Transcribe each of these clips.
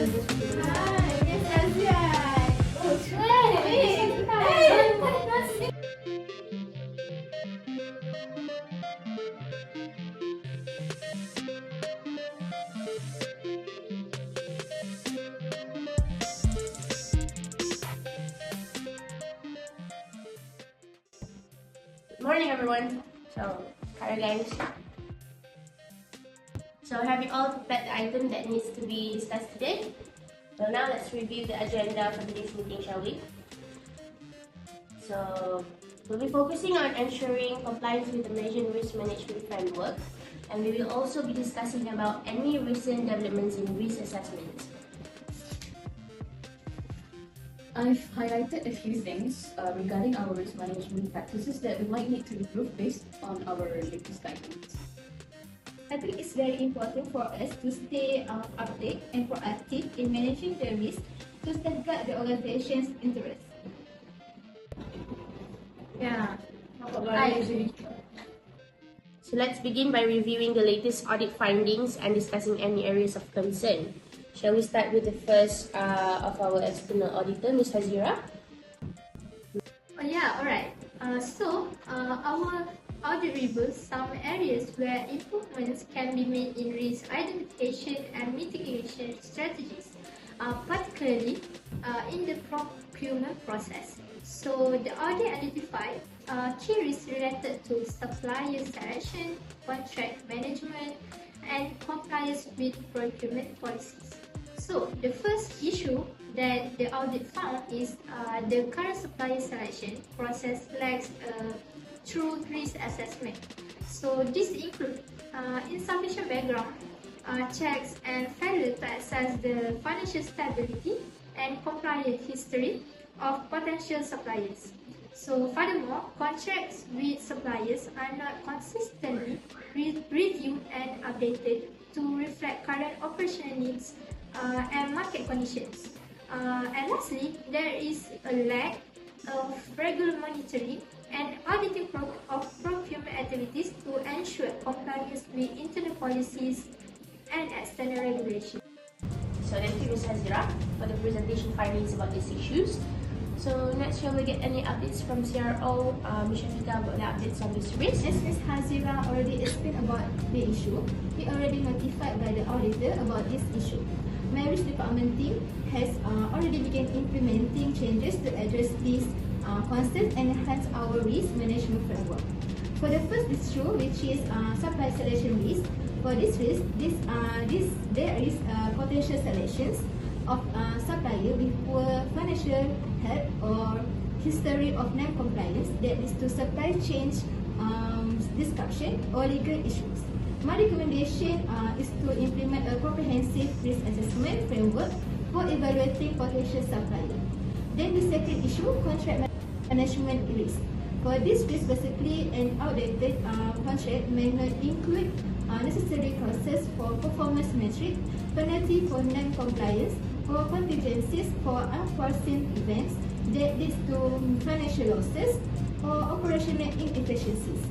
Good morning, everyone. Hi guys. Have you all prepared the item that needs to be discussed today? Well, now let's review the agenda for today's meeting, shall we? We'll be focusing on ensuring compliance with the Malaysian Risk Management Framework, and we will also be discussing about any recent developments in risk assessments. I've highlighted a few things regarding our risk management practices that we might need to improve based on our latest guidance. I think it's very important for us to stay updated and proactive in managing the risk to safeguard the organization's interests. So let's begin by reviewing the latest audit findings and discussing any areas of concern. Shall we start with the first of our external auditor, Ms. Hazira? Alright. Our audit reveals some areas where improvements can be made in risk identification and mitigation strategies, particularly in the procurement process. So the audit identified key risks related to supplier selection, contract management, and compliance with procurement policies. So the first issue that the audit found is the current supplier selection process lacks a true risk assessment. So this includes insufficient background checks and failure to assess the financial stability and compliance history of potential suppliers. So furthermore, contracts with suppliers are not consistently reviewed and updated to reflect current operational needs and market conditions. And lastly, there is a lack of regular monitoring and auditing of procurement activities to ensure compliance with internal policies and external regulations. So thank you, Ms. Hazira, for the presentation findings about these issues. So next, shall we get any updates from CRO, Ms. Shafika, about the updates on this risk? As Ms. Hazira already explained about the issue, we already notified by the auditor about this issue. My risk department team has already begun implementing changes to address these concerns and enhance our risk management framework. For the first issue, which is supply selection risk, for this risk, there is potential selections of supplier with poor financial health or history of non-compliance that leads to supply chain disruption or legal issues. My recommendation is to implement a comprehensive risk assessment framework for evaluating potential supplier. Then the second issue, contract management risk. For this risk, basically an outdated contract may not include necessary clauses for performance metric, penalty for non-compliance, or contingencies for unforeseen events that leads to financial losses or operational inefficiencies.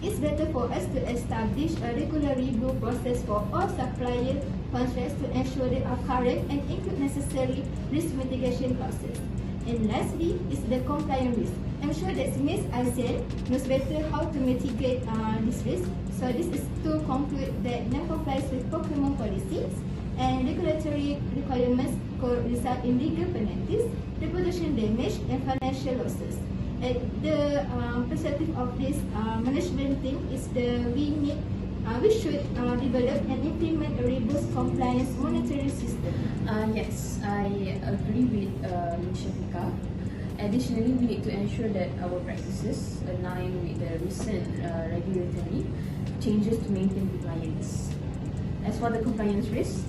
It's better for us to establish a regular review process for all supplier contracts to ensure they are current and include necessary risk mitigation clauses. And lastly is the compliance risk. I'm sure that Ms. Azian knows better how to mitigate this risk. So this is to conclude that non-compliance with procurement policies and regulatory requirements could result in legal penalties, reputation damage, and financial losses. At the perspective of this management team is we should develop and implement a robust compliance monitoring system. Yes, I agree with Ms. Shafika. Additionally, we need to ensure that our practices align with the recent regulatory changes to maintain compliance. As for the compliance risk,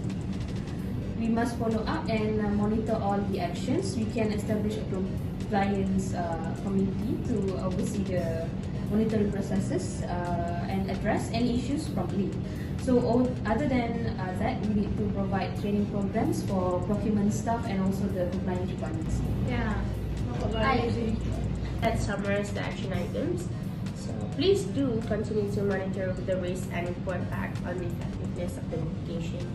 we must follow up and monitor all the actions. We can establish a compliance committee to oversee the monitoring processes and address any issues promptly. So other than that, we need to provide training programs for procurement staff and also the compliance requirements. That summarizes the action items. So please do continue to monitor the risk and report back on the effectiveness of the mitigation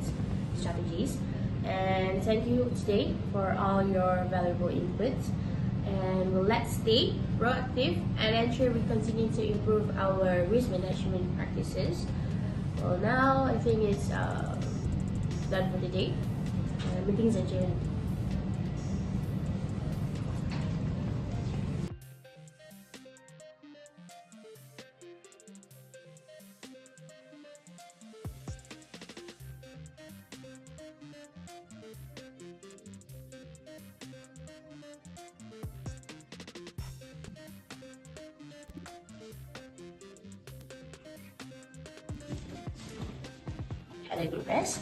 strategies. And thank you today for all your valuable inputs. And let's stay proactive and ensure we continue to improve our risk management practices. Well, now I think it's done for the day. Meeting's adjourned. Had a good rest.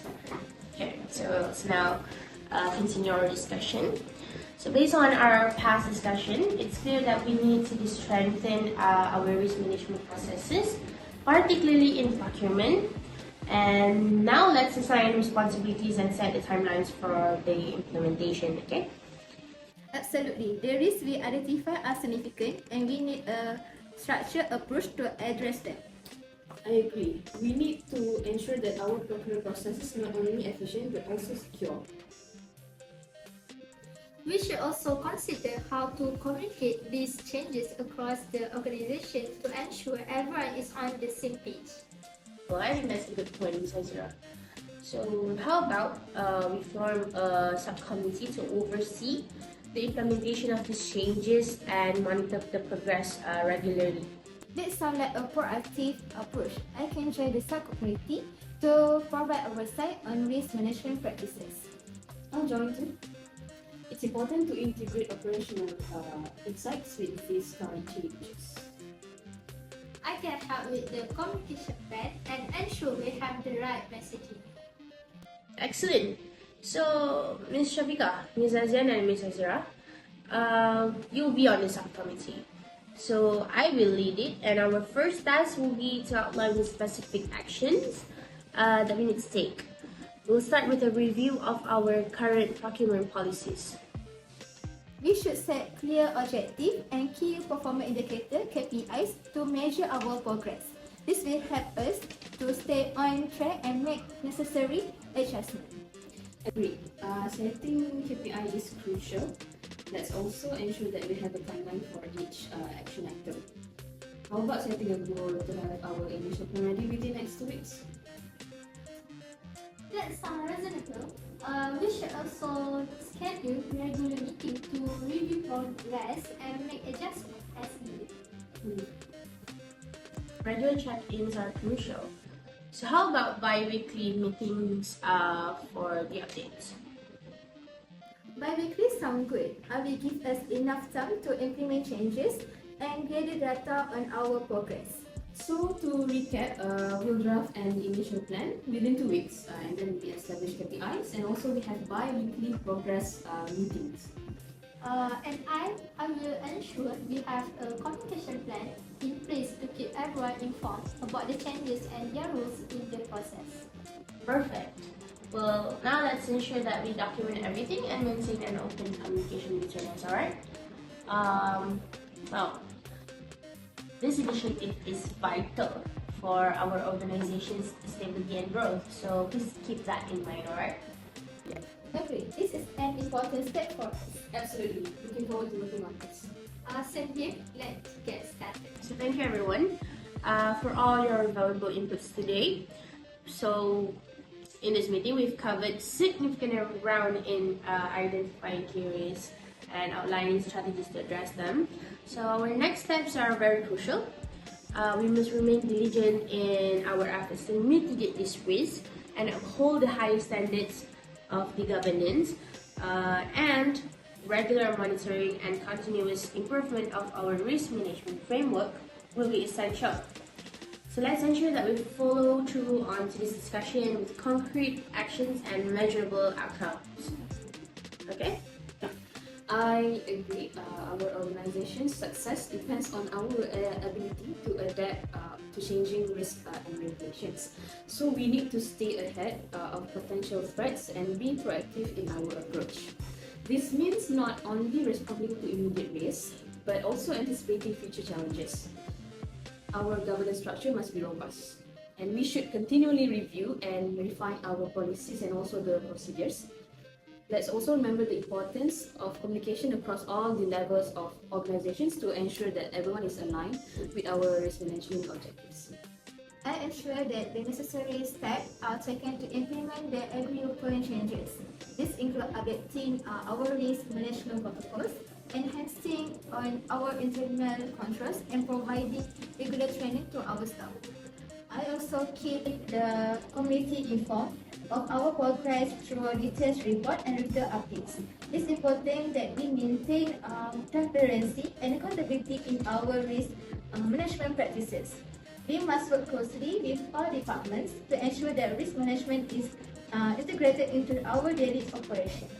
Okay, so let's now continue our discussion. So based on our past discussion, it's clear that we need to strengthen our risk management processes, particularly in procurement. And now let's assign responsibilities and set the timelines for the implementation, okay? Absolutely. The risks we identify are significant and we need a structured approach to address them. I agree. We need to ensure that our procurement process is not only efficient but also secure. We should also consider how to communicate these changes across the organization to ensure everyone is on the same page. Well, I think that's a good point, Ms. Azira. So how about we form a subcommittee to oversee the implementation of these changes and monitor the progress regularly? That sounds like a proactive approach. I can join the subcommittee to provide oversight on risk management practices. I'll join too. It's important to integrate operational insights with these current changes. I can help with the communication plan and ensure we have the right messaging. Excellent. So, Ms. Shafika, Ms. Azian, and Ms. Azira, you'll be on the subcommittee. So, I will lead it, and our first task will be to outline the specific actions that we need to take. We'll start with a review of our current procurement policies. We should set clear objectives and key performance indicator (KPIs) to measure our progress. This will help us to stay on track and make necessary adjustments. Agreed. Setting KPI is crucial. Let's also ensure that we have a timeline for each action item. How about setting a goal to have our initial plan ready within next 2 weeks? That sounds reasonable. We should also schedule regular meetings to review progress and make adjustments as needed. Regular check-ins are crucial. So how about bi-weekly meetings for the updates? Bi-weekly sound good. It will give us enough time to implement changes and gather data on our progress. So to recap, we'll draft an initial plan within 2 weeks and then we establish KPIs and also we have bi-weekly progress meetings. And I will ensure we have a communication plan in place to keep everyone informed about the changes and their roles in the process. Perfect. Well, now let's ensure that we document everything and maintain an open communication between us, alright? Well, this initiative is vital for our organization's stability and growth, so please keep that in mind, alright? Agree. This is an important step for us. Absolutely. Looking forward to working on this. Same here, let's get started. So thank you everyone for all your valuable inputs today. So in this meeting, we've covered significant ground in identifying key risks and outlining strategies to address them. So our next steps are very crucial. We must remain diligent in our efforts to mitigate this risk and uphold the highest standards of the governance and regular monitoring and continuous improvement of our risk management framework will be essential. So let's ensure that we follow through on to this discussion with concrete actions and measurable outcomes. Okay? I agree. Our organization's success depends on our ability to adapt to changing risk and regulations. So we need to stay ahead of potential threats and be proactive in our approach. This means not only responding to immediate risks, but also anticipating future challenges. Our governance structure must be robust, and we should continually review and refine our policies and also the procedures Let's also remember the importance of communication across all the levels of organizations to ensure that everyone is aligned with our risk management objectives. I ensure that the necessary steps are taken to implement the agreed upon changes. This includes updating our risk management protocols, enhancing on our internal controls, and providing regular training to our staff. I also keep the committee informed of our progress through a detailed report and regular updates. It's important that we maintain transparency and accountability in our risk management practices. We must work closely with all departments to ensure that risk management is integrated into our daily operations.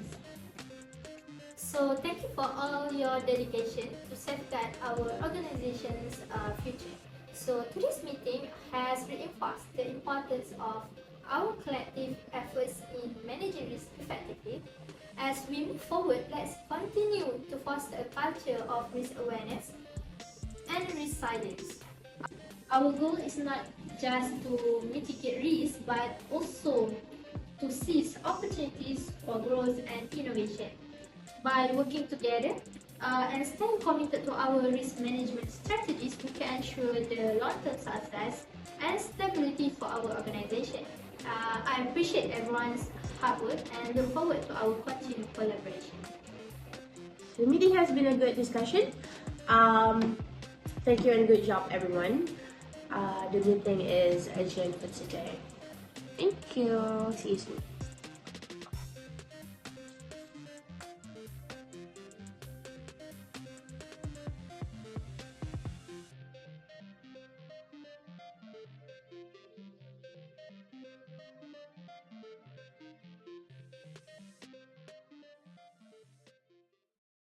So thank you for all your dedication to safeguard our organization's future. So today's meeting has reinforced the importance of our collective efforts in managing risk effectively. As we move forward, let's continue to foster a culture of risk awareness and resilience. Our goal is not just to mitigate risk, but also to seize opportunities for growth and innovation. By working together and staying committed to our risk management strategies, we can ensure the long-term success and stability for our organization. I appreciate everyone's hard work and look forward to our continued collaboration. The meeting has been a good discussion. Thank you and good job, everyone. The meeting is adjourned for today. Thank you. See you soon.